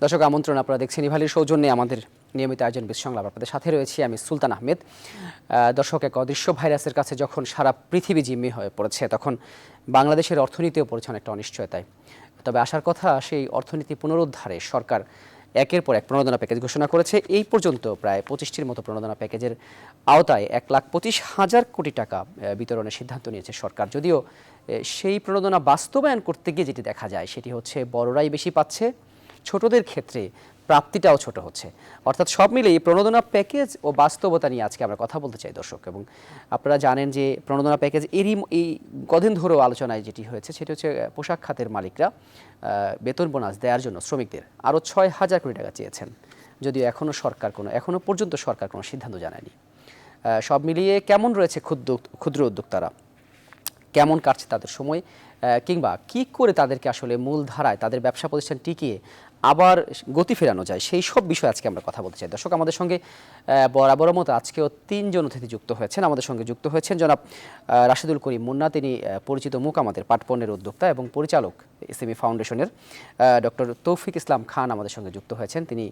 দর্শক আমন্ত্রণ, আপনারা দেখছেন ইভালির সৌজন্যে আমাদের নিয়মিত আয়োজন বিশ সংলাপ। আপনাদের সাথে রয়েছি আমি সুলতান আহমেদ। দর্শক, এক অদৃশ্য ভাইরাসের কাছে যখন সারা পৃথিবী জিম্মি হয়ে পড়েছে, তখন বাংলাদেশের অর্থনীতিও পড়েছে অনেকটা অনিশ্চয়তায়। তবে আসার কথা, সেই অর্থনীতি পুনরুদ্ধারে সরকার একের পর এক প্রণোদনা প্যাকেজ ঘোষণা করেছে। এই পর্যন্ত প্রায় 25টির মতো প্রণোদনা প্যাকেজের আওতায় 1,25,000 কোটি টাকা বিতরণের সিদ্ধান্ত নিয়েছে সরকার। যদিও সেই প্রণোদনা বাস্তবায়ন করতে গিয়ে যেটি দেখা যায়, সেটি হচ্ছে বড়রাই বেশি পাচ্ছে, ছোটদের ক্ষেত্রে প্রাপ্তিটাও ছোট হচ্ছে। অর্থাৎ সব মিলিয়ে প্রণোদনা প্যাকেজ ও বাস্তবতা নিয়ে আজকে আমরা কথা বলতে চাই দর্শক। এবং আপনারা জানেন যে প্রণোদনা প্যাকেজ এই কদিন ধরেও আলোচনায় যেটি হয়েছে, সেটি হচ্ছে পোশাক খাতের মালিকরা বেতন বোনাস দেওয়ার জন্য শ্রমিকদের আরও 6,000 কোটি টাকা চেয়েছেন, যদিও এখনও পর্যন্ত সরকার কোনো সিদ্ধান্ত জানায়নি। সব মিলিয়ে কেমন রয়েছে ক্ষুদ্র উদ্যোক্তারা, কেমন কাটছে তাদের সময়, কিংবা কি করে তাদেরকে আসলে মূল ধারায় তাদের ব্যবসা প্রতিষ্ঠান টিকিয়ে আবার গতি ফেরানো যায়, সেই সব বিষয়ে আজকে আমরা কথা বলতে চাই। দর্শক, আমাদের সঙ্গে বরাবরের মতো আজকেও 3 জন অতিথি যুক্ত হয়েছেন। আমাদের সঙ্গে যুক্ত হয়েছেন জনাব রাশেদুল করিম মুন্না, তিনি পরিচিত মুখ আমাদের পাটপণ্যের উদ্যোক্তা এবং পরিচালক এসএমই ফাউন্ডেশনের। ডক্টর তৌফিক ইসলাম খান আমাদের সঙ্গে যুক্ত হয়েছেন, তিনি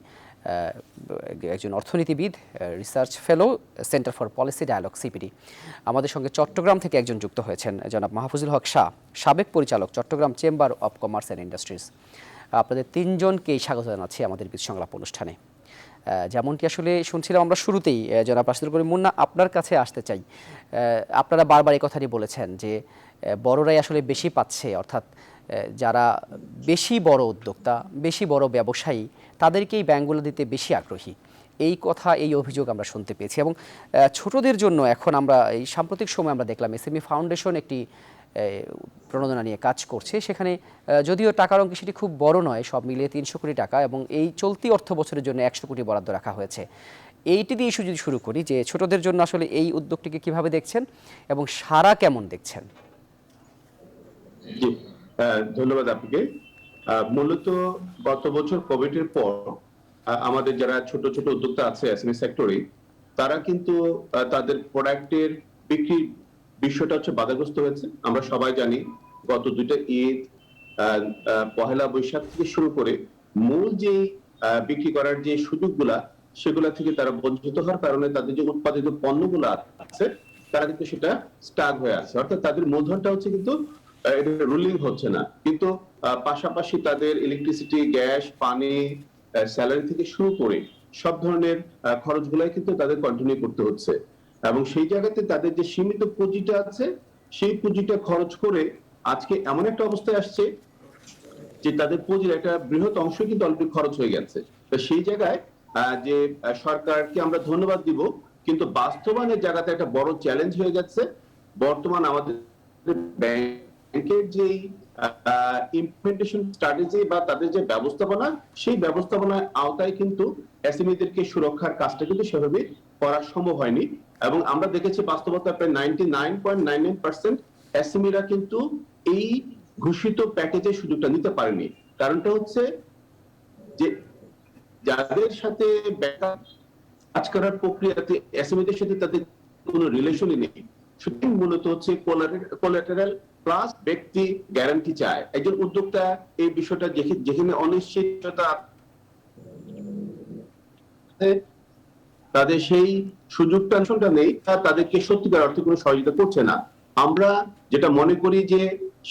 একজন অর্থনীতিবিদ, research fellow, centre for policy dialogue CPD. আমাদের সঙ্গে চট্টগ্রাম থেকে একজন যুক্ত হয়েছেন জনাব মাহফুজুল হক শাহ, সাবেক পরিচালক, Chittagong chamber of commerce and industries. আপনাদের 3 জনকেই স্বাগত জানাচ্ছি আমাদের বিশ সংলাপ অনুষ্ঠানে। যেমনটি আসলে শুনছিলাম আমরা শুরুতেই, জনাব রাশেদুল করিম মুন্না, আপনার কাছে আসতে চাই। আপনারা বারবার এই কথাটি বলেছেন যে বড়রাই আসলে বেশি পাচ্ছে, অর্থাৎ যারা বেশি বড় উদ্যোক্তা, বেশি বড় ব্যবসায়ী, তাদেরকেই ব্যাংকগুলো দিতে বেশি আগ্রহী। এই কথা, এই অভিযোগ আমরা শুনতে পেয়েছি। এবং ছোটদের জন্য এখন আমরা এই সাম্প্রতিক সময় আমরা দেখলাম এসএমই ফাউন্ডেশন একটি প্রণোদনা নিয়ে কাজ করছে। সেখানে যদিও টাকার অঙ্ক সেটি খুব বড় নয়, সব মিলিয়ে 300 কোটি টাকা, এবং এই চলতি অর্থ বছরের জন্য 100 কোটি বরাদ্দ রাখা হয়েছে। এইটি দিয়ে যদি শুরু করি, যে ছোটদের জন্য আসলে এই উদ্যোগটিকে কিভাবে দেখছেন এবং সারা কেমন দেখছেন? জি, ধন্যবাদ আপনাকে। মূলত গত বছর কোভিডের পর আমাদের যারা ছোট ছোট উদ্যোক্তা আছে এসএমই সেক্টরে, তারা কিন্তু তাদের প্রোডাক্টের বিক্রি বিষয়টা হচ্ছে বাধাগ্রস্ত হয়েছে। আমরা সবাই জানি গত 2টা ঈদ, পহেলা বৈশাখ থেকে শুরু করে মূল যে বিক্রি করার যে সুযোগগুলা, সেগুলা থেকে তারা বঞ্চিত হওয়ার কারণে তাদের যে উৎপাদিত পণ্যগুলো আছে, তারা কিন্তু সেটা স্টাক হয়ে আছে। অর্থাৎ তাদের মূলধনটা হচ্ছে কিন্তু এটা রুলিং হচ্ছে না। কিন্তু পাশাপাশি তাদের ইলেকট্রিসিটি, গ্যাস, পানি, স্যালারি থেকে শুরু করে সব ধরনের খরচগুলাই কিন্তু তাদের কন্টিনিউ করতে হচ্ছে। এবং সেই জায়গাতে তাদের যে সীমিত পুঁজিটা আছে, সেই পুঁজিটা খরচ করে আজকে এমন একটা অবস্থায় আসছে যে তাদের পুঁজির একটা বৃহৎ অংশ কিন্তু অলরেডি খরচ হয়ে গেছে। তো সেই জায়গায় যে সরকারকে আমরা ধন্যবাদ দিব, কিন্তু বাস্তবায়নের জায়গাতে একটা বড় চ্যালেঞ্জ হয়ে যাচ্ছে। বর্তমান আমাদের ব্যাংকের যে ইমপ্লিমেন্টেশন স্ট্র্যাটেজি বা তাদের যে ব্যবস্থাপনা, সেই ব্যবস্থাপনার আওতায় কিন্তু এসএমইদেরকে সুরক্ষার কাজটা কিন্তু সেভাবে করা সম্ভব হয়নি। এবং আমরা দেখেছি বাস্তবতা প্রায় 99.99% এসএমইরা কিন্তু এই ঘোষিত প্যাকেজের সুযোগটা নিতে পারেনি। কারণটা হচ্ছে যে যাদের সাথে কাজ করার প্রক্রিয়াতে এসএমইদের সাথে তাদের কোনো রিলেশনই নেই। সুতরাং মূলত হচ্ছে কোলাটেরাল প্লাস ব্যক্তি গ্যারান্টি চায়। একজন উদ্যোক্তা এই বিষয়টা যেখানে অনিশ্চয়তা, তাদের সেই সুযোগটা নেই, তাদেরকে সত্যিকার অর্থে কোনো সহযোগিতা করছে না। আমরা যেটা মনে করি যে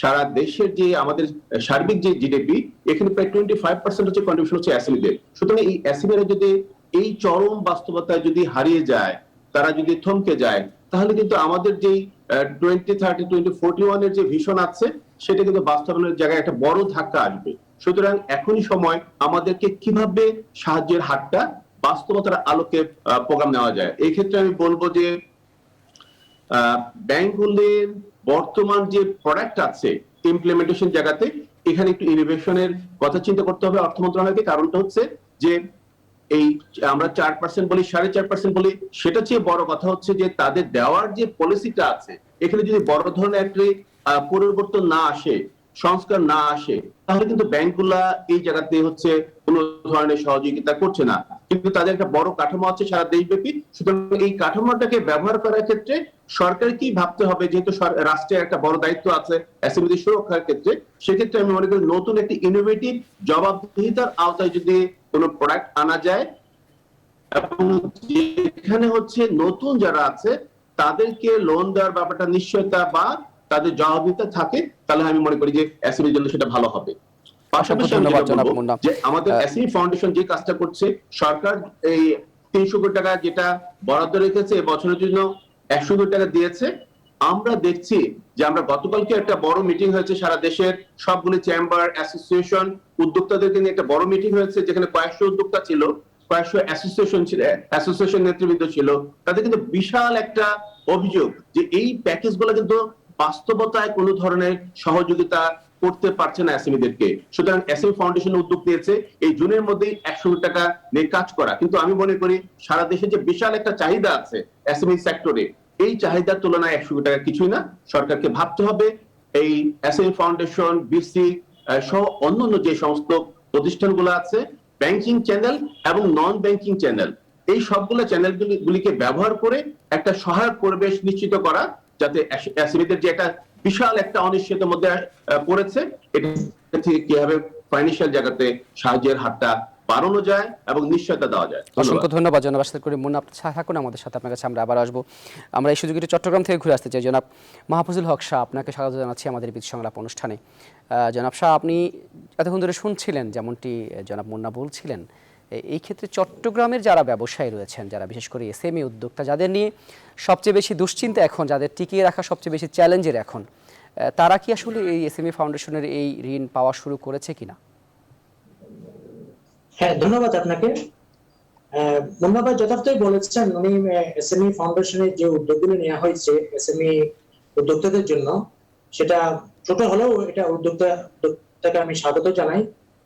সারা দেশের যে আমাদের সার্বিক যে জিডিপি, এখানে প্রায় 25% হচ্ছে কন্ট্রিবিউশন হচ্ছে এসএমইদের। সুতরাং এই এসএমইরা যদি এই চরম বাস্তবতায় যদি হারিয়ে যায়, তারা যদি থমকে যায়, তাহলে কিন্তু আমাদের যেই 2030 2041 এর যে ভিশন আছে, সেটা কিন্তু বাস্তবায়নের জায়গায় একটা বড় ধাক্কা আসবে। সুতরাং এখনই সময় আমাদেরকে কিভাবে সাহায্যের হাতটা বাস্তবতার আলোকে প্রোগ্রাম নেওয়া যায়। এই ক্ষেত্রে আমি বলবো যে ব্যাংকগুলির বর্তমান যে প্রোডাক্ট আছে ইমপ্লিমেন্টেশন জায়গাতে, এখানে একটু ইনোভেশনের কথা চিন্তা করতে হবে অর্থ মন্ত্রণালয়কে। কারণটা হচ্ছে যে এই আমরা 4% বলি, 4.5% বলি, সেটা চেয়ে বড় কথা হচ্ছে যে তাদের দেওয়ার যে পলিসিটা আছে, এখানে যদি বড় ধরনের একটি পরিবর্তন না আসে, সংস্কার না আসে, তাহলে কিন্তু ব্যাংকগুলা এই জায়গাতে হচ্ছে কোনো ধরনের সহযোগিতা করছে না। কিন্তু তাদের একটা বড় কাঠামো আছে সারা দেশব্যাপী। সুতরাং এই কাঠামোটাকে ব্যবহার করার ক্ষেত্রে সরকার কি ভাবতে হবে, যেহেতু রাষ্ট্রের একটা বড় দায়িত্ব আছে এসএমইদের সুরক্ষার ক্ষেত্রে, সেক্ষেত্রে আমি মনে করি নতুন একটি ইনোভেটিভ জবাবদিহিতার আওতায় যদি কোনো প্রোডাক্ট আনা যায় এবং যেখানে হচ্ছে নতুন যারা আছে তাদেরকে লোন দেওয়ার ব্যাপারটা নিশ্চয়তা বা তাদের জবাবদিহিতা থাকে, তাহলে আমি মনে করি যে এসএমইর জন্য সেটা ভালো হবে। পাশাপাশি আমি ধন্যবাদ যেটা জনাব বলবো মুন্না। যে আমাদের এসএমই ফাউন্ডেশন যে কাজটা করছে, সরকার এই 300 কোটি টাকা যেটা বরাদ্দ রেখেছে বছরের জন্য 100 কোটি টাকা দিয়েছে। আমরা দেখছি যে আমরা গতকালকে একটা বড় মিটিং হয়েছে সারা দেশের সবগুলো চেম্বার অ্যাসোসিয়েশন উদ্যোক্তাদেরকে নিয়ে একটা বড় মিটিং হয়েছে, যেখানে কয়েকশো উদ্যোক্তা ছিল, কয়েকশো অ্যাসোসিয়েশন ছিল, অ্যাসোসিয়েশন নেতৃবৃন্দ ছিল। তাদের কিন্তু বিশাল একটা অভিযোগ যে এই প্যাকেজগুলো কিন্তু বাস্তবতায় কোনো ধরনের সহযোগিতা করতে পারছে না এসএমইদেরকে। সুতরাং এসএমই ফাউন্ডেশন উদ্যোগ নিয়েছে এই জুনের মধ্যেই 100 কোটি টাকা নিয়ে কাজ করা। কিন্তু আমি মনে করি সারা দেশে যে বিশাল একটা চাহিদা আছে এসএমই সেক্টরে, এই চাহিদার তুলনায় 100 কোটি টাকা কিছুই না। সরকারকে ভাবতে হবে এই এসএমই ফাউন্ডেশন, বিসি সহ অন্যান্য যে সমস্ত প্রতিষ্ঠানগুলো আছে, ব্যাংকিং চ্যানেল এবং নন ব্যাংকিং চ্যানেল, এই সবগুলো চ্যানেলগুলিকে ব্যবহার করে একটা সহায়ক পরিবেশ নিশ্চিত করা, যাতে এসএমইদের যে একটা বিশাল একটা অনিশ্চয়তার মধ্যে পড়েছে, এটা থেকে কিভাবে ফাইন্যান্সিয়াল জায়গাতে সাহায্যের হাতটা বাড়ানো যায় এবং নিশ্চয়তা দেওয়া যায়। অসংখ্য ধন্যবাদ জনাব আশিক করিম মুন্না, আপনি থাকুন আমাদের সাথে, আপনার কাছে আমরা আবার আসবো। আমরা এই সুযোগে চট্টগ্রাম থেকে ঘুরে আসতে চাই। জনাব মাহফুজুল হক শাহ, আপনাকে স্বাগত জানাচ্ছি আমাদের বিদ্যুৎ সংলাপ অনুষ্ঠানে। জনাব শাহ, আপনি এতক্ষণ ধরে শুনছিলেন যেমনটি জনাব মুন্না বলছিলেন, এই ক্ষেত্রে চট্টগ্রামের যারা ব্যবসায়ী রয়েছেন, যারা বিশেষ করে এসএমই উদ্যোক্তা, যাদের নিয়ে সবচেয়ে বেশি দুশ্চিন্তা এখন, যাদের টিকিয়ে রাখা সবচেয়ে বেশি চ্যালেঞ্জের এখন, তারা কি আসলে এই এসএমই ফাউন্ডেশনের এই ঋণ পাওয়া শুরু করেছে কিনা? হ্যাঁ, ধন্যবাদ আপনাকে। ধন্যবাদ, যথার্থই বলেছেন উনি। এসএমই ফাউন্ডেশনের যে উদ্যোগগুলো নেওয়া হয়েছে এসএমই উদ্যোক্তাদের জন্য, সেটা ছোট হলেও এটা উদ্যোক্তাকে আমি স্বাগত জানাই।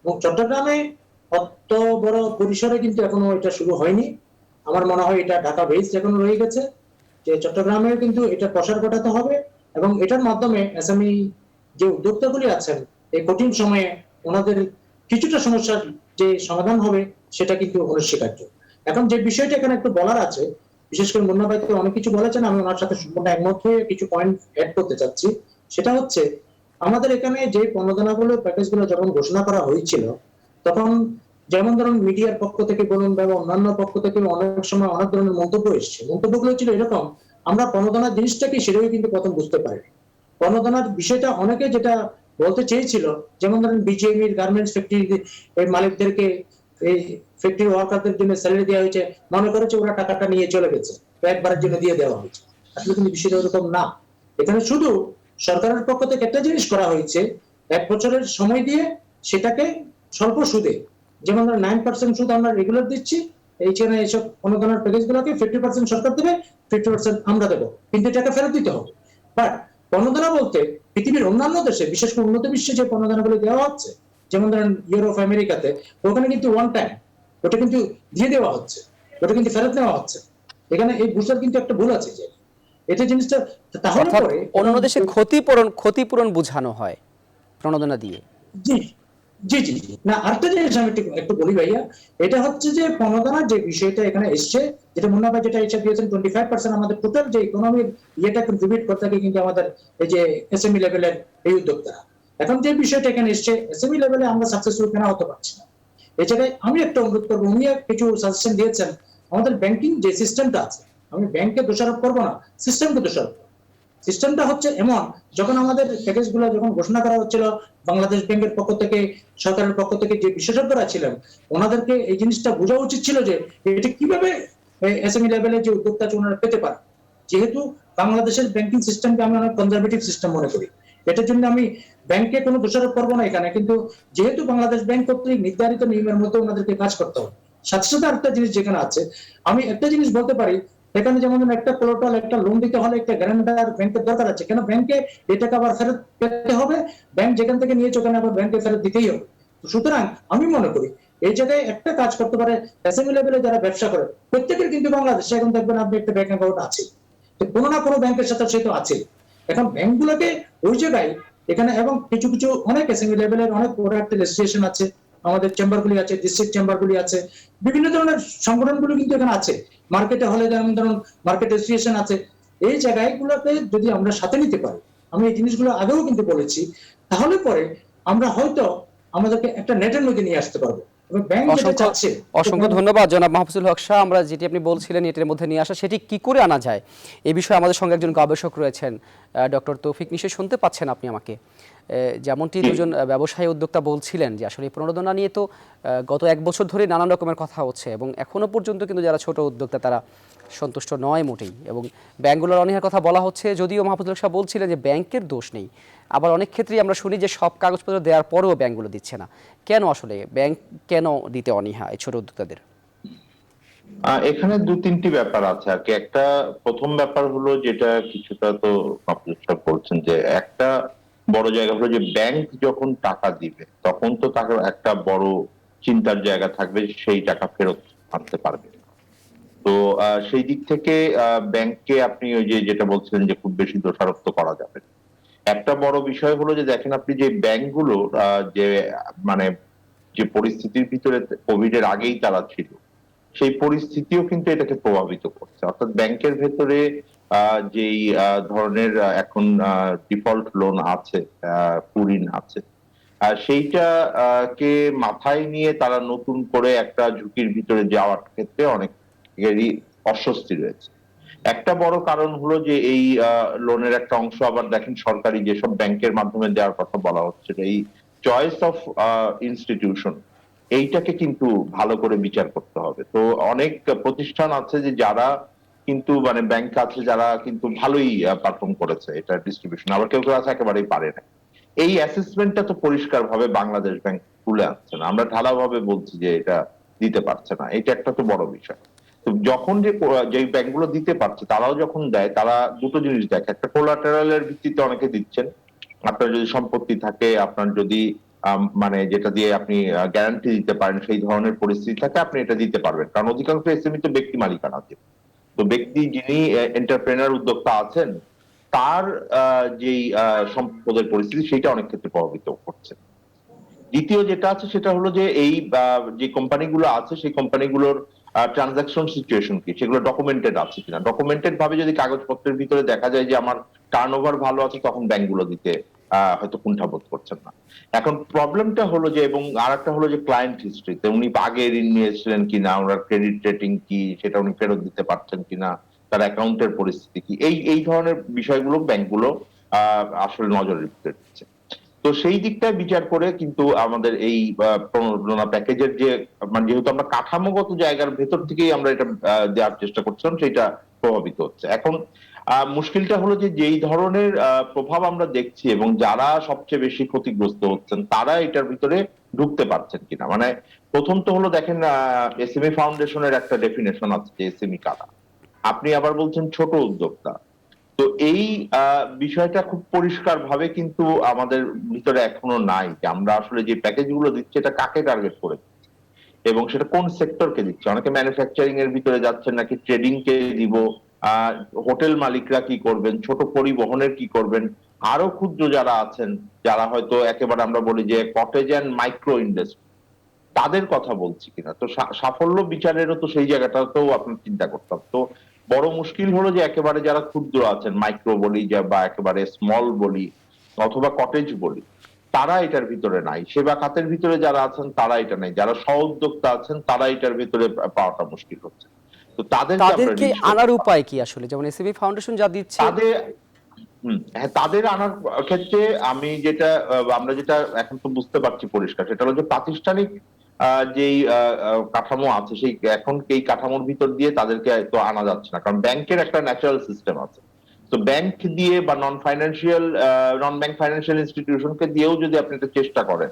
এবং চট্টগ্রামে অত বড় পরিসরে কিন্তু এখনো এটা শুরু হয়নি। আমার মনে হয় এটা ঢাকা বেস এখনো রয়ে গেছে, যে চট্টগ্রামেও কিন্তু এটা প্রসার ঘটাতে হবে এবং এটার মাধ্যমে এসএমই যে উদ্যোক্তাগুলি আছেন এই কঠিন সময়ে ওনাদের কিছুটা সমস্যার যে সমাধান হবে সেটা কিন্তু অনস্বীকার্য। এখন যে বিষয়টা এখানে একটু বলার আছে, বিশেষ করে মুন্না ভাই তো অনেক কিছু বলেছেন, আমি ওনার সাথে সম্পূর্ণ একমত হয়ে কিছু পয়েন্ট অ্যাড করতে চাচ্ছি। সেটা হচ্ছে, আমাদের এখানে যে প্রণোদনাগুলো প্যাকেজগুলো যখন ঘোষণা করা হয়েছিল, তখন যেমন ধরুন মিডিয়ার পক্ষ থেকে বলুন বা অন্যান্য পক্ষ থেকে অনেক সময় অনেক ধরনের মন্তব্য এসেছে। মন্তব্যগুলো ছিল এরকম, আমরা প্রণোদনার জিনিসটা কি সেটাই কিন্তু প্রথম বুঝতে পারি। প্রণোদনার বিষয়টা অনেকে যেটা বলতে চেয়েছিল, যেমন ধরেন বিজিএমইর গার্মেন্টস ফ্যাক্টরি মালিকদেরকে এই ফ্যাক্টরি ওয়ার্কারদের জন্য স্যালারি দেওয়া হয়েছে, মনে করেছে ওরা টাকাটা নিয়ে চলে গেছে, একবারের জন্য দিয়ে দেওয়া হয়েছে। আসলে কিন্তু বিষয়টা এরকম না। এখানে শুধু সরকারের পক্ষ থেকে একটা জিনিস করা হয়েছে, 1 বছরের সময় দিয়ে সেটাকে স্বল্প সুদে, যেমন 9% সুদ আমরা রেগুলার দিচ্ছি, এইখানে এইসব অনুদানের প্যাকেজগুলোকে 50% সরকার দেবে, 50% আমরা দেবো, কিন্তু এটাকে ফেরত দিতে হবে। বাট প্রণোদনা বলতে পৃথিবীর অন্যান্য দেশে, বিশেষ করে উন্নত বিশ্বে যে প্রণোদনাগুলো দেওয়া হচ্ছে, যেমন ধরেন ইউরোপ আমেরিকাতে, ওখানে কিন্তু ওয়ান টাইম ওটা কিন্তু দিয়ে দেওয়া হচ্ছে, ওটা কিন্তু ফেরত নেওয়া হচ্ছে। এখানে এই বুঝার কিন্তু একটা ভুল আছে, যে এটা জিনিসটা তাহলে পরে অন্য দেশে ক্ষতিপূরণ বোঝানো হয় প্রণোদনা দিয়ে। জি জি জি জি না, আরেকটা জিনিস আমি একটু বলি ভাইয়া, এটা হচ্ছে যে প্রণোদনার যে বিষয়টা এখানে এসছে, যেটা মুন্না ভাই যেটা হিসাব দিয়েছেন 25% আমাদের টোটাল যে ইকোনমির ইয়েটা কন্ট্রিবিউট করতে থাকে কিন্তু আমাদের এই যে এসএমই লেভেলের এই উদ্যোক্তারা। এখন যে বিষয়টা এখানে এসছে, এসএমই লেভেলে আমরা সাকসেসফুল কেন হতে পারছি না, এই জায়গায় আমি একটা অনুরোধ করবো। উনি কিছু সাজেশন দিয়েছেন, আমাদের ব্যাংকিং যে সিস্টেমটা আছে, আমি ব্যাংকে দোষারোপ করবো না, সিস্টেমকে দোষারোপ। সিস্টেমটা হচ্ছে এমন, যখন আমাদের প্যাকেজগুলো যখন ঘোষণা করা হচ্ছিল, বাংলাদেশ ব্যাংকের পক্ষ থেকে, সরকারের পক্ষ থেকে যে বিশেষজ্ঞরা ছিলেন, ওনাদেরকে এই জিনিসটা বোঝা উচিত ছিল যে এটা কিভাবে এসএমই লেভেলে যে উদ্যোক্তা আছে ওনারা পেতে পারে। যেহেতু বাংলাদেশের ব্যাংকিং সিস্টেমকে আমি অনেক কনজারভেটিভ সিস্টেম মনে করি, এটার জন্য আমি ব্যাংকে কোনো দোষারোপ করবো না এখানে, কিন্তু যেহেতু বাংলাদেশ ব্যাংক কর্তৃক নির্ধারিত নিয়মের মধ্যে ওনাদেরকে কাজ করতে হবে। সাথে সাথে আরেকটা জিনিস যেখানে আছে, আমি একটা জিনিস বলতে পারি, এখানে যেমন একটা কোলাটারাল, একটা লোন দিতে হলে একটা গ্যারান্টার ব্যাংকের দরকার আছে, কেন ব্যাংকে এই টাকা আবার ফেরত পেতে হবে, ব্যাংক যেখান থেকে নিয়েছে ওখানে আবার ব্যাংকে ফেরত দিতেই হবে। সুতরাং আমি মনে করি এই জায়গায় একটা কাজ করতে পারে, এসএমই লেভেলে যারা ব্যবসা করে প্রত্যেকের কিন্তু বাংলাদেশে এখন দেখবেন আপনি একটা ব্যাংক অ্যাকাউন্ট আছে, তো কোনো না কোনো ব্যাংকের সাথে সে তো আছে। এখন ব্যাংকগুলোকে ওই জায়গায় এখানে, এবং কিছু কিছু অনেক এসএমই লেভেলের অনেক প্রোডাক্ট রেজিস্ট্রেশন আছে, আমাদের চেম্বারগুলি আছে, ডিস্ট্রিক্ট চেম্বারগুলি আছে, বিভিন্ন ধরনের সংগঠনগুলো কিন্তু এখানে আছে। মার্কেটে হলে যেমন ধরুন মার্কেট অ্যাসোসিয়েশন আছে, এই জায়গাগুলোতে যদি আমরা সাথে নিতে পারি, আমি এই জিনিসগুলো আগেও কিন্তু বলেছি, তাহলে পরে আমরা হয়তো আমাদেরকে একটা নেটের মধ্যে নিয়ে আসতে পারবো। এবং ব্যাংক যেটা অসংখ্য চাচ্ছে, অসংখ্য ধন্যবাদ জনাব মাহফুজুল হক শাহ। আমরা যেটি আপনি বলছিলেন এটির মধ্যে নিয়ে আসা, সেটি কি করে আনা যায় এই বিষয়ে আমাদের সঙ্গে একজন গবেষক রয়েছেন, ডক্টর তৌফিক। নিশ্চয়ই শুনতে পাচ্ছেন আপনি আমাকে। যেমনটি দুজন ব্যবসায়ী উদ্যোক্তা বলছিলেন যে আসলে এই প্রণোদনা নিয়ে তো গত 1 বছর ধরে নানান রকমের কথা হচ্ছে এবং এখনো পর্যন্ত কিন্তু যারা ছোট উদ্যোক্তা তারা সন্তুষ্ট নয় মোটেই, এবং ব্যাংকগুলোর অনীহার কথা বলা হচ্ছে। যদিও মাহফুজুল হক শাহ বলছিলেন যে ব্যাংকের দোষ নেই, আবার অনেক ক্ষেত্রেই আমরা শুনি যে সব কাগজপত্র দেওয়ার পরেও ব্যাংকগুলো দিচ্ছে না। কেন আসলে ব্যাংক কেন দিতে অনীহা এই ছোট উদ্যোক্তাদের? এখানে 2-3টি ব্যাপার আছে আর কি। একটা প্রথম ব্যাপার হলো যেটা কিছুটা তো মাহফুজ সাহেব বলছেন, যে একটা বড় জায়গা হলো যে ব্যাংক যখন টাকা দিবে তখন তো তার একটা বড় চিন্তার জায়গা থাকবে, সেই টাকা ফেরত আনতে পারবে। তো সেই দিক থেকে ব্যাংককে আপনি ওই যে যেটা বলছিলেন যে খুব বেশি দোষারোপ তো করা যাবে না। একটা বড় বিষয় হলো যে দেখেন আপনি যে ব্যাংকগুলো যে মানে যে পরিস্থিতির ভিতরে কোভিড এর আগেই তারা ছিল, সেই পরিস্থিতিও কিন্তু এটাকে প্রভাবিত করছে। অর্থাৎ ব্যাংকের ভেতরে যেই ধরনের এখন ডিফল্ট লোন আছে, কুঋণ আছে, সেইটা কে মাথায় নিয়ে তারা নতুন করে একটা ঝুঁকির ভিতরে যাওয়ার ক্ষেত্রে অনেকেরই অস্বস্তি রয়েছে। একটা বড় কারণ হলো যে এই লোনের একটা অংশ আবার দেখেন সরকারি যেসব ব্যাংকের মাধ্যমে দেওয়ার কথা বলা হচ্ছে, এই চয়েস অফ ইনস্টিটিউশন, এইটাকে কিন্তু ভালো করে বিচার করতে হবে। তো অনেক প্রতিষ্ঠান আছে যে যারা কিন্তু মানে ব্যাংক আছে যারা কিন্তু ভালোই পারফর্ম করেছে এটা ডিস্ট্রিবিউশন, আবার কেউ কেউ আছে একেবারেই পারে না। এই অ্যাসেসমেন্টটা তো পরিষ্কার ভাবে বাংলাদেশ ব্যাংক তুলে আনছে না। আমরা ঢালাভাবে বলছি যে এটা দিতে পারছে না, এটা একটা তো বড় বিষয়। তো যখন যে ব্যাংকগুলো দিতে পারছে তারাও যখন দেয়, তারা দুটো জিনিস দেখে। একটা কোলাটেরালের ভিত্তিতে অনেকে দিচ্ছেন, আপনার যদি সম্পত্তি থাকে, আপনার যদি মানে যেটা দিয়ে আপনি গ্যারান্টি দিতে পারেন, সেই ধরনের পরিস্থিতি থাকে, আপনি এটা দিতে পারবেন। কারণ অধিকাংশ এসএমই তো ব্যক্তি মালিকানা আছে। তো ব্যক্তি যিনি এন্টারপ্রেনার উদ্যোক্তা আছেন, তার যেই সম্পদের পরিস্থিতি সেটা অনেক ক্ষেত্রে প্রভাবিত করছে। দ্বিতীয় যেটা আছে সেটা হলো যে এই যে কোম্পানিগুলো আছে সেই কোম্পানিগুলোর ট্রানজাকশন সিচুয়েশন কি, সেগুলো ডকুমেন্টেড আছে কিনা। ডকুমেন্টেড ভাবে যদি কাগজপত্রের ভিতরে দেখা যায় যে আমার টার্নওভার ভালো আছে, তখন ব্যাংকগুলো দিতে হয়তো কুণ্ঠাবোধ করছেন না। এখন প্রবলেমটা হলো যে, এবং আরেকটা হলো যে ক্লায়েন্ট হিস্ট্রিতে উনি আগে ঋণ নিয়েছিলেন কিনা, ওনার ক্রেডিট রেটিং কি, সেটা উনি ফেরত দিতে পারছেন কিনা, তার অ্যাকাউন্টের পরিস্থিতি কি, এই ধরনের বিষয়গুলো ব্যাংকগুলো আসলে নজরে ভিতরে দিচ্ছে। তো সেই দিকটায় বিচার করে কিন্তু আমাদের এই প্রণোদনা প্যাকেজের যে মানে যেহেতু আমরা কাঠামোগত জায়গার ভেতর থেকেই আমরা এটা দেওয়ার চেষ্টা করছিলাম, সেটা প্রভাবিত হচ্ছে। এখন মুশকিলটা হলো যে যেই ধরনের প্রভাব আমরা দেখছি এবং যারা সবচেয়ে বেশি ক্ষতিগ্রস্ত হচ্ছেন তারা এটার ভিতরে ঢুকতে পারছেন কিনা। মানে প্রথম তো হলো দেখেন এসএমই ফাউন্ডেশনের একটা ডেফিনেশন আছে যে এসএমই কারা, আপনি আবার বলছেন ছোট উদ্যোক্তা। তো এই বিষয়টা খুব পরিষ্কার ভাবে কিন্তু আমাদের ভিতরে এখনো নাই যে আমরা আসলে যে প্যাকেজ গুলো দিচ্ছি এটা কাকে টার্গেট করে দিচ্ছি এবং সেটা কোন সেক্টরকে দিচ্ছে। অনেকে ম্যানুফ্যাকচারিং এর ভিতরে যাচ্ছেন নাকি ট্রেডিং কে দিব, হোটেল মালিকরা কি করবেন, ছোট পরিবহনের কি করবেন, আরো ক্ষুদ্র যারা আছেন, যারা হয়তো একেবারে আমরা বলি যে কটেজ অ্যান্ড মাইক্রো ইন্ডাস্ট্রি, তাদের কথা বলছি কিনা। তো সাফল্য বিচারেরও তো সেই জায়গাটাতেও আপনার চিন্তা করতে হবে। তো বড় মুশকিল হলো যে একেবারে যারা ক্ষুদ্র আছেন, মাইক্রো বলি বা একেবারে স্মল বলি অথবা কটেজ বলি, তারা এটার ভিতরে নাই। সেবা খাতের ভিতরে যারা আছেন তারা এটা নাই, যারা স্ব উদ্যোক্তা আছেন তারা এটার ভিতরে পাওয়াটা মুশকিল হচ্ছে। তো তাদেরকে আমরা তাদেরকে রিচ আনার করতে উপায় কি আসলে? যেমন এসিবি ফাউন্ডেশন যা দিচ্ছে, তাদের হ্যাঁ, তাদের আনার ক্ষেত্রে আমি যেটা আমরা যেটা এখন তো বুঝতে পারছি পরিষ্কার, সেটা হলো যে প্রাতিষ্ঠানিক যেই কাঠামো আছে সেই এখন এই কাঠামোর ভিতর দিয়ে তাদেরকে তো আনা যাচ্ছে না, কারণ ব্যাংকের একটা ন্যাচারাল সিস্টেম আছে। তো ব্যাংক দিয়ে বা নন ব্যাংক ফাইন্যান্সিয়াল ইনস্টিটিউশনকে দিয়েও যদি আপনি একটা চেষ্টা করেন,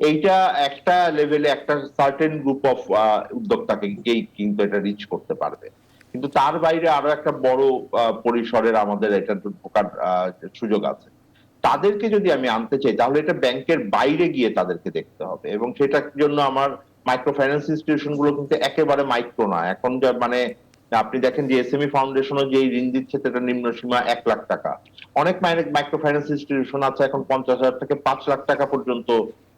এইটা একটা লেভেলে একটা সার্টেন গ্রুপ অফ উদ্যোক্তাকে কিন্তু এটা রিচ করতে পারবে। কিন্তু তার বাইরে আরো একটা বড় পরিসরের আমাদের এটা ঢোকার সুযোগ আছে। তাদেরকে যদি আমি আনতে চাই তাহলে এটা ব্যাংকের বাইরে গিয়ে তাদেরকে দেখতে হবে, এবং সেটার জন্য আমার মাইক্রো ফাইন্যান্স ইনস্টিটিউশন গুলো কিন্তু একেবারে মাইক্রো না। এখন যা মানে আপনি দেখেন যে এসএমই ফাউন্ডেশনও যে ঋণ দিচ্ছে সেটা নিম্ন সীমা 1 লাখ টাকা। অনেক মাইক্রো ফাইন্যান্স ইনস্টিটিউশন আছে এখন 50,000 থেকে 5 লাখ টাকা পর্যন্ত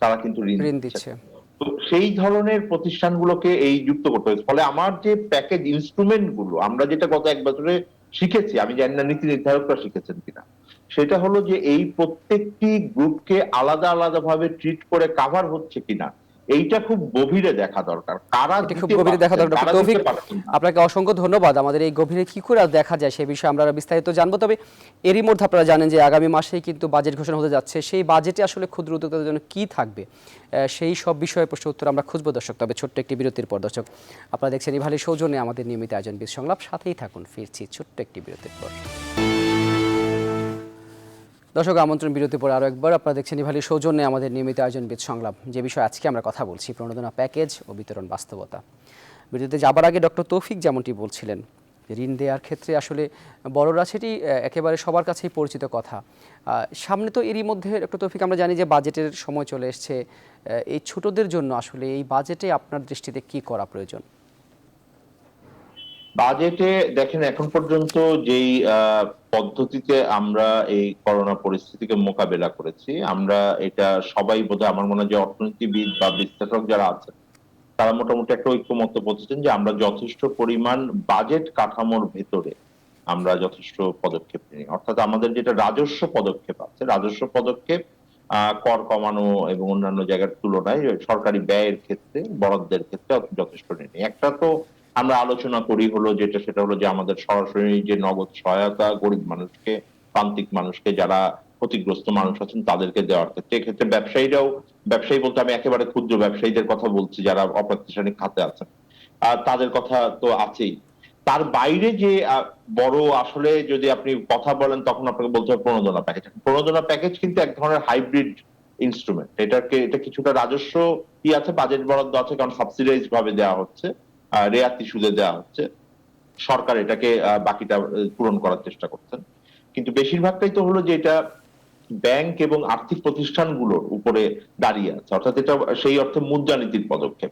তারা কিন্তু ঋণ ঋণ দিচ্ছে। দিচ্ছে। তো সেই ধরনের প্রতিষ্ঠানগুলোকে এই যুক্ত করতে হয়েছে। ফলে আমার যে প্যাকেজ ইনস্ট্রুমেন্ট গুলো আমরা যেটা গত 1 বছরে শিখেছি, আমি জানি না নীতি নির্ধারকরা শিখেছেন কিনা, সেটা হলো যে এই প্রত্যেকটি গ্রুপকে আলাদা আলাদা ভাবে ট্রিট করে কাভার হচ্ছে কিনা এইটা খুব গভীরে দেখা দরকার। কারা এটা খুব দিতে গভীরে দেখা পারছেন, দরকার। কারা ডক্টর দিতে তৌফিক, পারছেন না। আপনাকে অসংখ্য ধন্যবাদ। আমাদের এই গভীরে কি করে দেখা যায় সেই বিষয়ে আমরা আরো বিস্তারিত জানবো। তবে এরই মধ্যে আপনারা জানেন যে আগামী মাসেই কিন্তু বাজেট ঘোষণা হতে যাচ্ছে। সেই বাজেটে আসলে ক্ষুদ্র উদ্যোক্তাদের জন্য কি থাকবে, সেই সব বিষয়ে প্রশ্ন উত্তর আমরা খুঁজবো দর্শক। তবে ছোট্ট একটি বিরতির পর দর্শক, আপনারা দেখছেন ইভালির সৌজন্যে আমাদের নিয়মিত আয়োজন বিশ সংলাপ, সাথেই থাকুন। ফিরছি ছোট্ট একটি বিরতির পর। দর্শক, আমন্ত্রণ বিরতি পর আরও একবার আপনারা দেখছেন ইভালির সৌজন্যে আমাদের নিয়মিত আয়োজন বিদ সংলাপ। যে বিষয়ে আজকে আমরা কথা বলছি, প্রণোদনা প্যাকেজ ও বিতরণ বাস্তবতা। বিরতিতে যাবার আগে ডক্টর তৌফিক যেমনটি বলছিলেন, ঋণ দেওয়ার ক্ষেত্রে আসলে বড়রা সেটি একেবারে সবার কাছেই পরিচিত কথা। সামনে তো এরই মধ্যে ডক্টর তৌফিক আমরা জানি যে বাজেটের সময় চলে এসছে। এই ছোটদের জন্য আসলে এই বাজেটে আপনার দৃষ্টিতে কি করা প্রয়োজন? বাজেটে দেখেন, এখন পর্যন্ত যেই পদ্ধতিতে আমরা এই করোনা পরিস্থিতিকে মোকাবেলা করেছি, আমরা এটা সবাই বোধহয়, আমার মনে হয় যে অর্থনীতিবিদ বা বিশ্লেষক যারা আছেন তারা মোটামুটি একটা ঐক্যমত্য পৌঁছেছেন যে আমরা যথেষ্ট পরিমাণ বাজেট কাঠামোর ভেতরে আমরা যথেষ্ট পদক্ষেপ নিই। অর্থাৎ আমাদের যেটা রাজস্ব পদক্ষেপ আছে, রাজস্ব পদক্ষেপ কর কমানো এবং অন্যান্য জায়গার তুলনায় সরকারি ব্যয়ের ক্ষেত্রে, বরাদ্দের ক্ষেত্রে যথেষ্ট নেই। একটা তো আমরা আলোচনা করি হলো যেটা, সেটা হলো যে আমাদের সরাসরি যে নগদ সহায়তা গরিব মানুষকে, প্রান্তিক মানুষকে, যারা ক্ষতিগ্রস্ত মানুষ আছেন তাদেরকে দেওয়ার ক্ষেত্রে, এক্ষেত্রে ব্যবসায়ীরাও, ব্যবসায়ী বলতে আমি একেবারে ক্ষুদ্র ব্যবসায়ীদের কথা বলছি যারা অপ্রাতিষ্ঠানিক খাতে আছেন, তাদের কথা তো আছেই। তার বাইরে যে বড় আসলে যদি আপনি কথা বলেন তখন আপনাকে বলতে হবে প্রণোদনা প্যাকেজ। প্রণোদনা প্যাকেজ কিন্তু এক ধরনের হাইব্রিড ইনস্ট্রুমেন্ট। এটা কিছুটা রাজস্ব কি আছে, বাজেট বরাদ্দ আছে, কারণ সাবসিডাইজ ভাবে দেওয়া হচ্ছে, রেয়াতি সুদে দেওয়া হচ্ছে, সরকার এটাকে বাকিটা পূরণ করার চেষ্টা করছেন। কিন্তু বেশিরভাগটাই তো হলো যে এটা ব্যাংক এবং আর্থিক প্রতিষ্ঠানগুলোর উপরে দাঁড়িয়ে আছে, অর্থাৎ এটা সেই অর্থে মুদ্রানীতির পদক্ষেপ।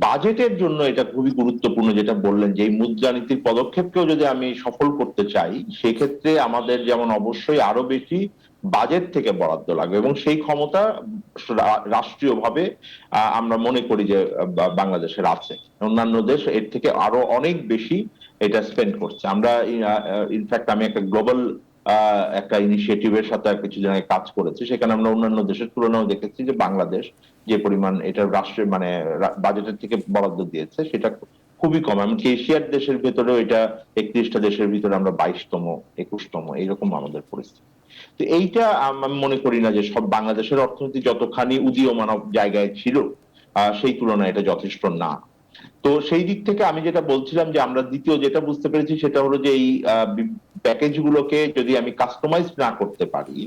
বাজেটের জন্য এটা খুবই গুরুত্বপূর্ণ যেটা বললেন, যে এই মুদ্রানীতির পদক্ষেপকেও যদি আমি সফল করতে চাই, সেক্ষেত্রে আমাদের যেমন অবশ্যই আরো বেশি বাজেট থেকে বরাদ্দ লাগবে, এবং সেই ক্ষমতা রাষ্ট্রীয়ভাবে আমরা মনে করি যে বাংলাদেশের আছে। অন্যান্য দেশ এর থেকে আরো অনেক বেশি এটা স্পেন্ড করছে। আমরা ইনফ্যাক্ট আমি একটা গ্লোবাল একটা ইনিশিয়েটিভের সাথে কিছুদিন আগে কাজ করেছি, সেখানে আমরা অন্যান্য দেশের তুলনাও দেখেছি যে বাংলাদেশ যে পরিমাণ এটা রাষ্ট্রের মানে বাজেটের থেকে বরাদ্দ দিয়েছে সেটা খুবই কম। এমনকি এশিয়ার দেশের ভেতরেও এটা 31টা দেশের ভিতরে আমরা 22তম 21তম এইরকম আমাদের পরিস্থিতি। তো এইটা আমি মনে করি না যে সব বাংলাদেশের অর্থনীতি যতখানি উদীয়মান জায়গায় ছিল সেই তুলনায় এটা যথেষ্ট না। তো সেই দিক থেকে আমি যেটা বলছিলাম যে আমরা দ্বিতীয় যেটা বুঝতে পেরেছি সেটা হলো যে এই প্যাকেজ গুলোকে যদি আমি কাস্টমাইজ না করতে পারি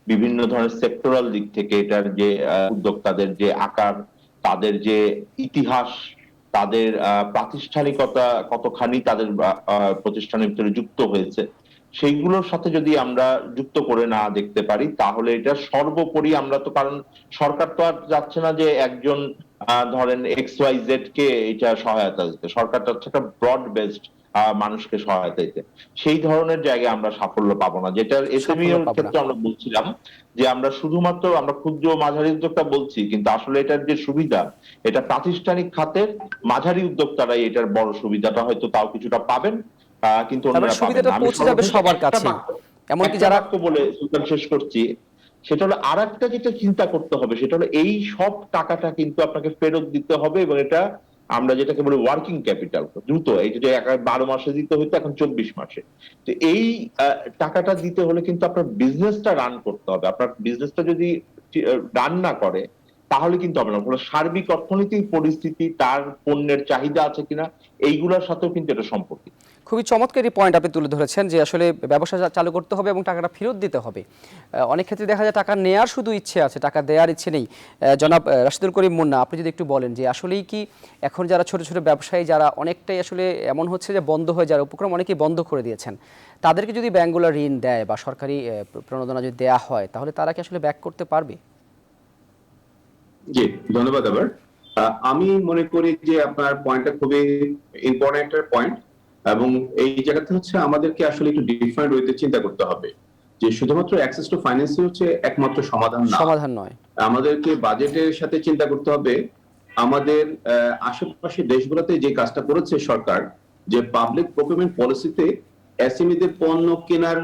বিভিন্ন ধরনের সেক্টরাল দিক থেকে, এটার যে উদ্যোক্তাদের যে আকার, তাদের যে ইতিহাস, তাদের প্রাতিষ্ঠানিকতা কতখানি তাদের প্রতিষ্ঠানের ভিতরে যুক্ত হয়েছে, সেইগুলোর সাথে যদি আমরা যুক্ত করে না দেখতে পারি তাহলে এটা সর্বোপরি আমরা তো, কারণ সরকার তো আর যাচ্ছে না যে একজন ধরেন XYZ কে এটা সহায়তা দিতে, সরকার চাচ্ছে একটা ব্রড বেসড মানুষকে সহায়তা দিতে। সেই ধরনের জায়গায় আমরা সাফল্য পাবো না, যেটা এসএমই এর ক্ষেত্রে আমরা বলছিলাম যে আমরা শুধুমাত্র আমরা ক্ষুদ্র মাঝারি উদ্যোক্তা বলছি, কিন্তু আসলে এটার যে সুবিধা, এটা প্রাতিষ্ঠানিক খাতের মাঝারি উদ্যোক্তারাই এটার বড় সুবিধাটা হয়তো তাও কিছুটা পাবেন, কিন্তু অন্যরা পাবেন না। পৌঁছে যাবে সবার কাছে, এমনকি যারা বলে সুলতান শেষ করছি, সেটা হলো আর একটা যেটা চিন্তা করতে হবে সেটা হলো এই সব টাকাটা কিন্তু আপনাকে ফেরত দিতে হবে, এবং এটা আমরা যেটাকে বলি ওয়ার্কিং ক্যাপিটাল দ্রুত, এইটা যে 12 মাসে দিতে হইতো এখন 24 মাসে। তো এই টাকাটা দিতে হলে কিন্তু আপনার বিজনেসটা রান করতে হবে। আপনার বিজনেসটা যদি রান না করে তাহলে কিন্তু হবে না। সার্বিক অর্থনৈতিক পরিস্থিতি, তার পণ্যের চাহিদা আছে কিনা, এইগুলোর সাথেও কিন্তু এটা সম্পর্কিত। খুবই চমৎকারী পয়েন্ট আপনি তুলে ধরেছেন যে আসলে ব্যবসা চালু করতে হবে এবং টাকাটা ফেরত দিতে হবে। অনেক ক্ষেত্রে দেখা যায় টাকা নেয়ার শুধু ইচ্ছে আছে, টাকা দেওয়ার ইচ্ছে নেই। জনাব রাশিদুল করিম মুন্না, আপনি যদি একটু বলেন যে আসলেই কি এখন যারা ছোট ছোট ব্যবসায়ী যারা অনেকটাই আসলে এমন হচ্ছে যে বন্ধ হয়ে যাওয়ার উপক্রম, অনেকেই বন্ধ করে দিয়েছেন, তাদেরকে যদি ব্যাংকগুলো ঋণ দেয় বা সরকারি প্রণোদনা যদি দেওয়া হয় তাহলে তারা কি আসলে ব্যাক করতে পারবে? জি, ধন্যবাদ। আবার আমি মনে করি যে আপনার পয়েন্টটা খুবই ইম্পর্টেন্ট একটা পয়েন্ট, এবং এই জায়গাতে হচ্ছে আমাদেরকে আসলে একটু ডিফারেন্ট ওয়েতে চিন্তা করতে হবে যে শুধুমাত্র অ্যাক্সেস টু ফাইন্যান্স হচ্ছে একমাত্র সমাধান নয়। আমাদেরকে বাজেটের সাথে চিন্তা করতে হবে আমাদের আশেপাশে দেশগুলোতে যে কাজটা করেছে সরকার, যে পাবলিক প্রকিউরমেন্ট পলিসিতে এসএমইদের পণ্য কেনার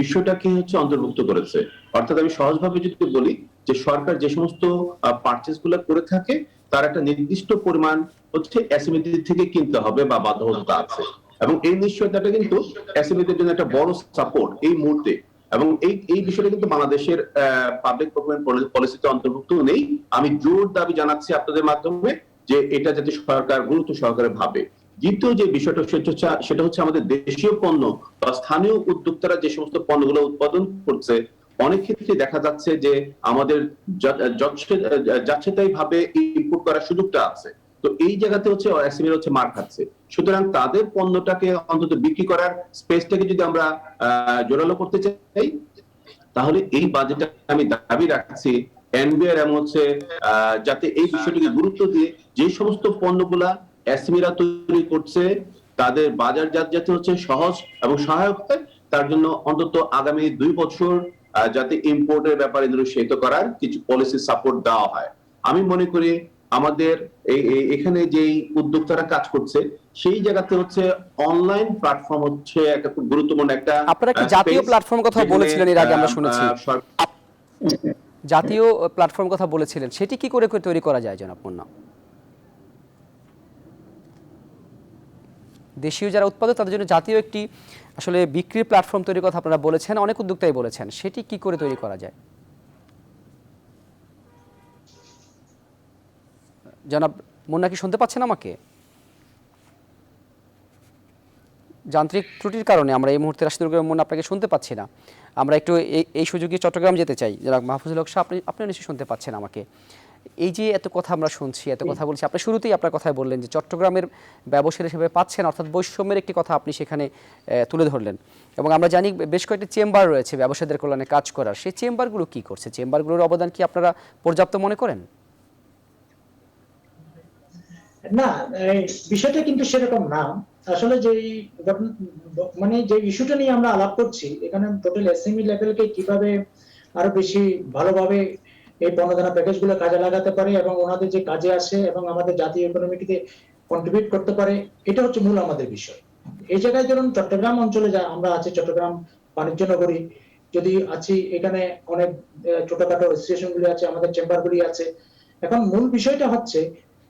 বিষয়টা কি হচ্ছে অন্তর্ভুক্ত করেছে। অর্থাৎ আমি সহজভাবে যদি বলি যে সরকার যে সমস্ত পারচেজ গুলো করে থাকে তার একটা নির্দিষ্ট পরিমাণ হচ্ছে এসএমইদের থেকে কিনতে হবে বা বাধ্যবাধকতা আছে, এবং এই নিশ্চয়তাটা কিন্তু এসএমইদের জন্য একটা বড় সাপোর্ট এই মুহূর্তে। এবং এই বিষয়টা কিন্তু বাংলাদেশের পাবলিক প্রকুরমেন্ট পলিসিতে অন্তর্ভুক্ত নেই। আমি জোর দাবি জানাচ্ছি আপনাদের মাধ্যমে যে এটা যাতে সরকার গুরুত্ব সহকারে ভাবে। দ্বিতীয় যে বিষয়টা সেটা হচ্ছে আমাদের দেশীয় পণ্য বা স্থানীয় উদ্যোক্তারা যে সমস্ত পণ্যগুলো উৎপাদন করছে, অনেক ক্ষেত্রে দেখা যাচ্ছে যে আমাদের যাচ্ছেতাই ভাবে ইম্পোর্ট করার সুযোগটা আছে। তো এই জায়গাতে হচ্ছে এসএমই হচ্ছে মার খাচ্ছে। সুতরাং তাদের পণ্যটাকে অন্তত বিক্রি করার স্পেসটাকে যদি আমরা জোরালো করতে চাই, তাহলে এই বাজেটে আমি দাবি রাখছি এনবিআর এবং হচ্ছে যাতে এই বিষয়টিকে গুরুত্ব দিয়ে যে সমস্ত পণ্যগুলা এসএমইরা তৈরি করছে তাদের বাজারজাত যাতে হচ্ছে সহজ এবং সহায়ক হয়, তার জন্য অন্তত আগামী 2 বছর যাতে ইম্পোর্টের ব্যাপারে নিরুৎসাহিত করার কিছু পলিসি সাপোর্ট দেওয়া হয়। আমি মনে করি আমাদের এখানে যেই উদ্যোক্তারা কাজ করছে সেই জায়গাতে হচ্ছে অনলাইন প্ল্যাটফর্ম হচ্ছে একটা খুব গুরুত্বপূর্ণ একটা। আপনারা কি জাতীয় প্ল্যাটফর্ম কথা বলেছিলেন এর আগে আমরা শুনেছি, জাতীয় প্ল্যাটফর্ম কথা বলেছিলেন, সেটি কি করে তৈরি করা যায় জনাব মুন্না? দেশীয় যারা উৎপাদক তাদের জন্য জাতীয় একটি আসলে বিক্রির প্ল্যাটফর্ম তৈরির কথা আপনারা বলেছেন, অনেক উদ্যোক্তাই বলেছেন, সেটি কি করে তৈরি করা যায়? জনাব মুন্না কি শুনতে পাচ্ছেন আমাকে? যান্ত্রিক ত্রুটির কারণে আমরা এই মুহূর্তে রাশিদুল করিম মুন্না আপনাকে শুনতে পাচ্ছি না। আমরা একটু এই সুযোগে চট্টগ্রাম যেতে চাই। জনাব মাহফুজুল হক, আপনি নিশ্চয়ই শুনতে পাচ্ছেন আমাকে। এই যে এত কথা আমরা শুনছি, এত কথা বলছি, আপনি শুরুতেই আপনার কথায় বললেন যে চট্টগ্রামের ব্যবসায়ী হিসেবে পাচ্ছেন, অর্থাৎ বৈষম্যের একটি কথা আপনি সেখানে তুলে ধরলেন। এবং আমরা জানি বেশ কয়েকটি চেম্বার রয়েছে ব্যবসায়ীদের কল্যাণে কাজ করার, সেই চেম্বারগুলো কি করছে? চেম্বারগুলোর অবদান কি আপনারা পর্যাপ্ত মনে করেন? না, বিষয়টা কিন্তু সেরকম না। আসলে যে মানে যে ইস্যুটা নিয়ে আমরা আলাপ করছি এখানে টোটাল এসএমই লেভেলকে কিভাবে আরো বেশি ভালোভাবে এই পণ্যদানা প্যাকেজগুলো কাজে লাগাতে পারে এবং ওনাদের যে কাজে আসে এবং আমাদের জাতীয় ইকোনমিতে কন্ট্রিবিউট করতে পারে, এটা হচ্ছে মূল আমাদের বিষয়। এই জায়গায় ধরুন চট্টগ্রাম অঞ্চলে যা আমরা আছি, চট্টগ্রাম বাণিজ্য নগরী যদি আছি, এখানে অনেক ছোটখাটো স্টেশনগুলি আছে, আমাদের চেম্বারগুলি আছে। এখন মূল বিষয়টা হচ্ছে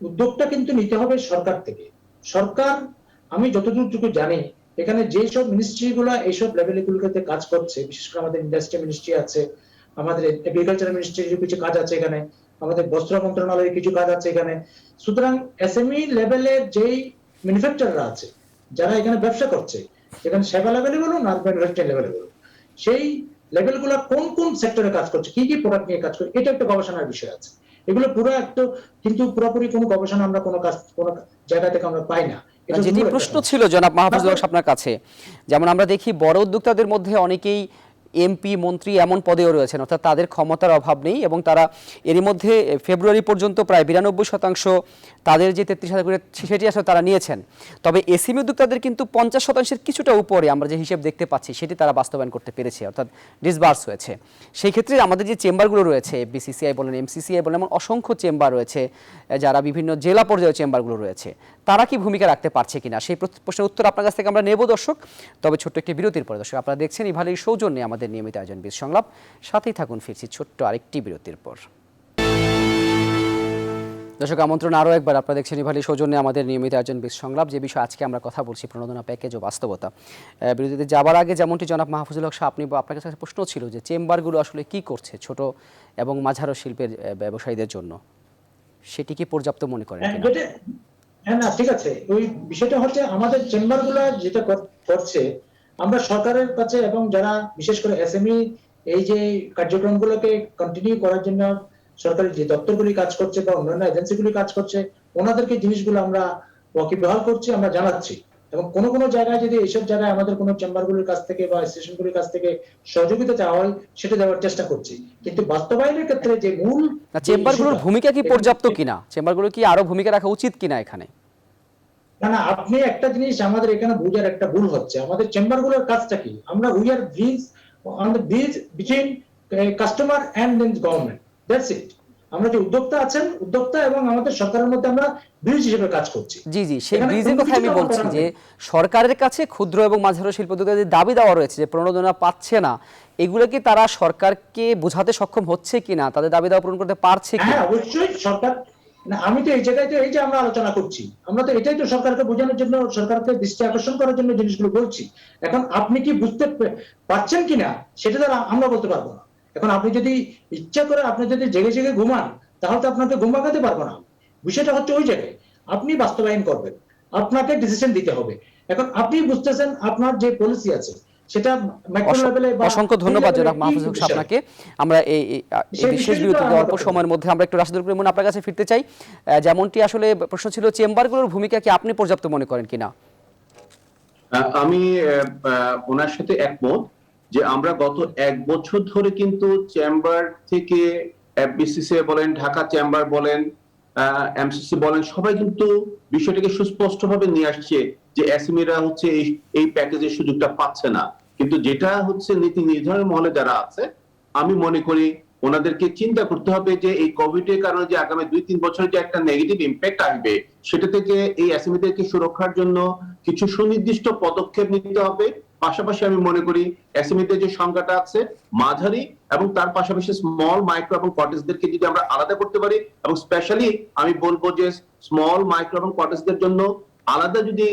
উদ্যোগটা কিন্তু নিতে হবে সরকার থেকে। সরকার, আমি যতদূর জানি, এখানে যেসব মিনিস্ট্রি গুলা এইসব লেভেলগুলোতে কাজ করছে, বিশেষ করে আমাদের ইন্ডাস্ট্রি মিনিস্ট্রি আছে, আমাদের এগ্রিকালচার মিনিস্ট্রির কিছু কাজ আছে এখানে, আমাদের বস্ত্র মন্ত্রণালয়ের কিছু কাজ আছে এখানে। সুতরাং এসএমই লেভেলের যেই ম্যানুফ্যাকচারাররা আছে, যারা এখানে ব্যবসা করছে, এখানে সেবা লেভেলে বলুন আর ম্যানুফ্যাকচারিং লেভেলে বলুন, সেই লেভেলগুলো কোন কোন সেক্টরে কাজ করছে, কি কি প্রোডাক্ট নিয়ে কাজ করছে, এটা একটা গবেষণার বিষয় আছে। এগুলো পুরো একটা কিন্তু পুরোপুরি কোনো গবেষণা আমরা কোনো জায়গা থেকে আমরা পাই না। যেটি প্রশ্ন ছিল জনাব মাহফুজুল হক আপনার কাছে, যেমন আমরা দেখি বড় উদ্যোক্তাদের মধ্যে অনেকেই এমপি, মন্ত্রী এমন পদেও রয়েছেন, অর্থাৎ তাদের ক্ষমতার অভাব নেই এবং তারা এরই মধ্যে ফেব্রুয়ারি পর্যন্ত প্রায় 92% তাদের যে 33,000 করে সেটি আসলে তারা নিয়েছেন। তবে এসএমই উদ্যোক্তাদের কিন্তু 50% কিছুটা উপরে আমরা যে হিসেব দেখতে পাচ্ছি সেটি তারা বাস্তবায়ন করতে পেরেছে, অর্থাৎ ডিসবার্স হয়েছে। সেই ক্ষেত্রে আমাদের যে চেম্বারগুলো রয়েছে, বিসিসিআই বলেন, এমসিসিআই বলেন, এমন অসংখ্য চেম্বার রয়েছে যারা বিভিন্ন জেলা পর্যায়ে চেম্বারগুলো রয়েছে, তারা কি ভূমিকা রাখতে পারছে কিনা, সেই প্রশ্নের উত্তর আপনার কাছ থেকে আমরা নেব দর্শক। তবে ছোট্ট একটি বিরতির পরে দর্শক, আপনারা দেখছেন ইভালির সৌজন্যে আমাদের নিয়মিত আয়োজন বীজ সংলাপ, সাথেই থাকুন, ফিরছি ছোট্ট আরেকটি বিরতির পর। দর্শক আমন্ত্রণ আরও একবার, আপনারা দেখছেন ইভালির সৌজন্যে আমাদের নিয়মিত আয়োজন বীজ সংলাপ, যে বিষয়ে আজকে আমরা কথা বলছি প্রণোদনা প্যাকেজ ও বাস্তবতা। বিরতিতে যাবার আগে যেমনটি জনাব মাহফুজুল হক আপনার কাছে প্রশ্ন ছিল যে চেম্বারগুলো আসলে কি করছে ছোট এবং মাঝারো শিল্পের ব্যবসায়ীদের জন্য, সেটি কি পর্যাপ্ত মনে করেন? হ্যাঁ, না ঠিক আছে। ওই বিষয়টা হচ্ছে আমাদের চেম্বারগুলো যেটা করছে, আমরা সরকারের কাছে এবং যারা বিশেষ করে এসএমই এই যে কার্যক্রমগুলোকে কন্টিনিউ করার জন্য সরকারি যে দপ্তরগুলি কাজ করছে বা অন্যান্য এজেন্সিগুলি কাজ করছে, ওনাদেরকে জিনিসগুলো আমরা ওয়াকিবহাল করছি, আমরা জানাচ্ছি। এবং কোনো কোনো জায়গায় যদি এইসব জায়গায় আমাদের কোনো চেম্বারগুলির কাছ থেকে বা স্টেশনগুলির কাছ থেকে সহযোগিতা চাওয়া হয়, সেটা দেওয়ার চেষ্টা করছি। কিন্তু বাস্তবায়নের ক্ষেত্রে যে মূল চেম্বারগুলোর ভূমিকা কি পর্যাপ্ত কিনা, চেম্বারগুলো কি আরো ভূমিকা রাখা উচিত কিনা এখানে? না, আপনি একটা জিনিস আমাদের এখানে বুঝার একটা ভুল হচ্ছে। আমাদের চেম্বারগুলোর কাজটা কি? আমরা we are bridge on the bridge between customer and then government, that's it. আমরা যে উদ্যোক্তা আছেন, উদ্যোক্তা এবং আমাদের সরকারের মধ্যে আমরা ব্রিজ হিসেবে কাজ করছি। জি জি, সেই এখানে ব্রিজের কোনো কথা আমি কিছু বলছি করার যে নেই। সরকারের কাছে ক্ষুদ্র এবং মাঝারি শিল্প উদ্যোক্তাদের দাবি দেওয়া রয়েছে যে প্রণোদনা পাচ্ছে না, এগুলো কি তারা সরকারকে বোঝাতে সক্ষম হচ্ছে কিনা, তাদের দাবি দেওয়া পূরণ করতে পারছে হ্যাঁ, কিনা? অবশ্যই সরকার, না আমি তো এই জায়গায় তো এই যে আমরা আলোচনা করছি, আমরা তো এটাই তো সরকারকে বোঝানোর জন্য, সরকারকে দৃষ্টি আকর্ষণ করার জন্য জিনিসগুলো বলছি। এখন আপনি কি বুঝতে পারছেন কিনা সেটা তো আমরা বলতে পারবো না। এখন আপনি যদি ইচ্ছা করে, আপনি যদি জেগে জেগে ঘুমান, তাহলে তো আপনাকে ঘুম ভাঙাতে পারবো না। বিষয়টা হচ্ছে ওই জায়গায় আপনি বাস্তবায়ন করবেন, আপনাকে ডিসিশন দিতে হবে। এখন আপনি বুঝতেছেন আপনার যে পলিসি আছে সেটা মাইক্রো লেভেলে বা অসংখ্য ধন্যবাদ জনাব মাহফুজ হক সাহেব আপনাকে। আমরা এই সেই বিশেষ বিষয়টি তো বিরতিতে আমরা অল্প করতে সময়ের মধ্যে আমরা একটু রাশিদুল করিম আপনার কাছে ফিরতে চাই। যেমনটি আসলে প্রশ্ন ছিল, চেম্বারগুলোর ভূমিকা কি আপনি পর্যাপ্ত মনে করেন কিনা? আমি ওনার সাথে একমত যে আমরা গত 1 বছর ধরে কিন্তু চেম্বার থেকে এফবিসিসিআই বলেন, ঢাকা চেম্বার বলেন, এমসিসি বলেন, সবাই কিন্তু বিষয়টাকে সুস্পষ্টভাবে নিয়ে আসছে যে এসএমইরা হচ্ছে এই প্যাকেজের সুযোগটা পাচ্ছে না। কিন্তু যেটা হচ্ছে নীতি নির্ধারণ মহলে যারা আছে, আমি মনে করি ওনাদেরকে চিন্তা করতে হবে যে এই কোভিড এর কারণে যে আগামী 2-3 বছরের যে একটা নেগেটিভ ইম্প্যাক্ট আসবে, সেটা থেকে এই এসএমইদেরকে সুরক্ষার জন্য কিছু সুনির্দিষ্ট পদক্ষেপ নিতে হবে। পাশাপাশি আমি মনে করি এসএমইদের যে সংখ্যাটা আছে মাঝারি এবং তার পাশাপাশি স্মল মাইক্রো এবং কটেজদেরকে যদি আমরা আলাদা করতে পারি, এবং স্পেশালি আমি বলবো যে স্মল মাইক্রো এবং কটেজদের জন্য আলাদা যদি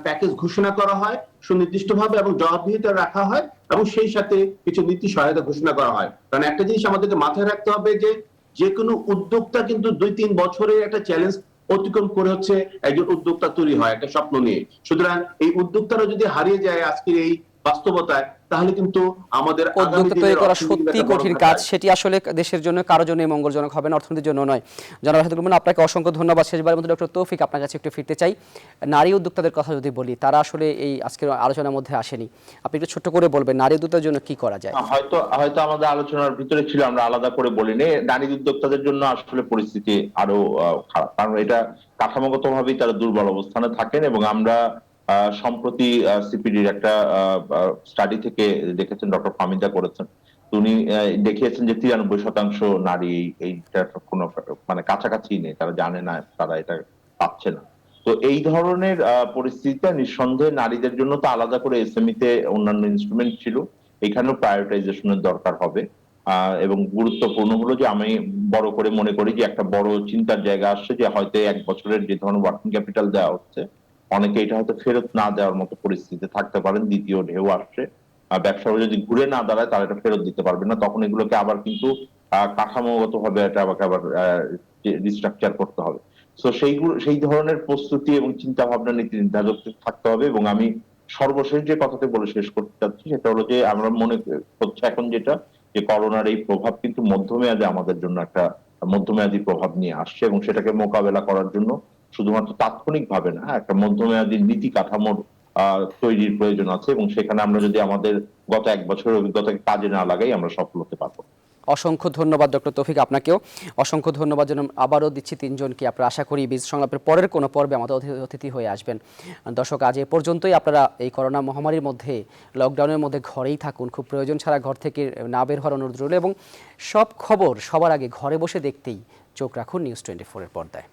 প্যাকেজ ঘোষণা করা হয় সুনির্দিষ্টভাবে এবং জবাবদিহিতা রাখা হয়, এবং সেই সাথে কিছু নীতি সহায়তা ঘোষণা করা হয়। কারণ একটা জিনিস আমাদেরকে মাথায় রাখতে হবে যে যে কোনো উদ্যোক্তা কিন্তু 2-3 বছরের একটা চ্যালেঞ্জ অতিক্রম করে হচ্ছে একজন উদ্যোক্তা তৈরি হয় একটা স্বপ্ন নিয়ে। সুতরাং এই উদ্যোক্তারা যদি হারিয়ে যায় আজকের এই বাস্তবতায়, তাহলে কিন্তু আমাদের আগামী উদ্যোক্তা তৈরি দিনের করা অর্থনীতি সত্যি একটা বড় কঠিন ধাক্কা কাজ, আসবে। সেটি আসলে দেশের জন্য কারোর জন্য মঙ্গলজনক হবে না, অর্থনীতির জন্য নয়। জনাব রাশিদুল করিম, আপনাকে অসংখ্য ধন্যবাদ। শেষবারের মতো ডক্টর তৌফিক আপনার কাছে একটু ফিরতে চাই। নারী উদ্যোক্তাদের কথা যদি বলি, তারা আসলে এই আজকের আলোচনার মধ্যে আসেনি, আপনি একটু ছোট্ট করে বলবেন নারী উদ্যোক্তাদের জন্য কি করা যায়? হয়তো হয়তো আমাদের আলোচনার ভিতরে ছিল, আমরা আলাদা করে বলিনি। নারী উদ্যোক্তাদের জন্য আসলে পরিস্থিতি আরো খারাপ, কারণ এটা কাঠামোগত ভাবেই তারা দুর্বল অবস্থানে থাকেন। এবং আমরা সম্প্রতি সিপিডির একটা স্টাডি থেকে দেখেছেন, ডক্টর ফামিদা করেছেন, তো উনি দেখিয়েছেন যে 93% নারী এইটার কোনো মানে কাছাকাছি নেই, তারা জানে না, তারা এটা পাচ্ছে না। তো এই ধরনের পরিস্থিতিতে নিঃসন্দেহে নারীদের জন্য তো আলাদা করে এসএমই তে অন্যান্য ইনস্ট্রুমেন্ট ছিল, এখানেও প্রায়োরিটাইজেশনের দরকার হবে। এবং গুরুত্বপূর্ণ হলো যে আমি বড় করে মনে করি যে একটা বড় চিন্তার জায়গা আসছে, যে হয়তো 1 বছরের যে ধরনের ওয়ার্কিং ক্যাপিটাল দেওয়া হচ্ছে, অনেকে এটা হয়তো ফেরত না দেওয়ার মতো পরিস্থিতিতে থাকতে পারেন। দ্বিতীয় ঢেউ আসছে, ব্যবসা যদি ঘুরে না দাঁড়ায় তারা এটা ফেরত দিতে পারবে না, তখন এগুলোকে আবার কিন্তু কাঠামোগত ভাবে এটা আমাকে আবার রিস্ট্রাকচার করতে হবে। তো সেই ধরনের প্রস্তুতি এবং চিন্তা ভাবনা নীতি নির্ধারক থাকতে হবে। এবং আমি সর্বশেষ যে কথাটি বলে শেষ করতে চাচ্ছি সেটা হলো যে আমরা মনে হচ্ছে এখন যেটা, যে করোনার এই প্রভাব কিন্তু মধ্যমেয়াদে আমাদের জন্য একটা মধ্যমেয়াদী প্রভাব নিয়ে আসছে, এবং সেটাকে মোকাবেলা করার জন্য শুধুমাত্র তাৎক্ষণিক ভাবে না, একটা মধ্যমেয়াদী নীতি কাঠামোর তৈরির প্রয়োজন আছে। এবং সেখানে আমরা যদি আমাদের গত 1 বছরের অভিজ্ঞতাকে কাজে না লাগাই, আমরা সফল হতে পারবো না। অসংখ্য ধন্যবাদ ডক্টর তৌফিক, আপনাকেও অসংখ্য ধন্যবাদ। যেন আবারও দিচ্ছি 3 জনকে। আপনারা আশা করি বীজ সংলাপের পরের কোনো পর্বে আমাদের অতিথি হয়ে আসবেন। দর্শক, আজ এ পর্যন্তই। আপনারা এই করোনা মহামারীর মধ্যে, লকডাউনের মধ্যে ঘরেই থাকুন, খুব প্রয়োজন ছাড়া ঘর থেকে না বের হওয়ার অনুরোধ রইল, এবং সব খবর সবার আগে ঘরে বসে দেখতেই চোখ রাখুন নিউজ 24 এর পর্দায়।